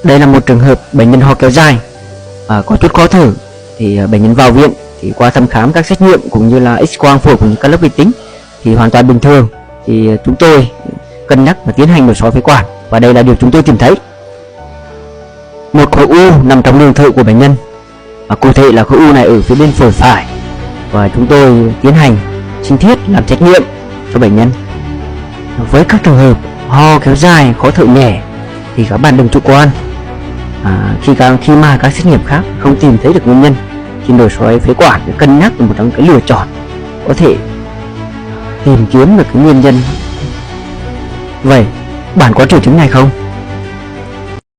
Đây là một trường hợp bệnh nhân ho kéo dài, có chút khó thở, thì bệnh nhân vào viện thì qua thăm khám các xét nghiệm cũng như là X-quang phổi cũng như các lớp vi tính thì hoàn toàn bình thường. Thì chúng tôi cân nhắc và tiến hành nội soi phế quản, và đây là điều chúng tôi tìm thấy: một khối u nằm trong đường thở của bệnh nhân, và cụ thể là khối u này ở phía bên phổi phải, và chúng tôi tiến hành sinh thiết làm xét nghiệm cho bệnh nhân. Với các trường hợp ho kéo dài, khó thở nhẹ thì các bạn đừng chủ quan. Khi mà các xét nghiệm khác không tìm thấy được nguyên nhân thì nội soi phế quản để cân nhắc là một trong cái lựa chọn có thể tìm kiếm được cái nguyên nhân. Vậy bạn có triệu chứng này không?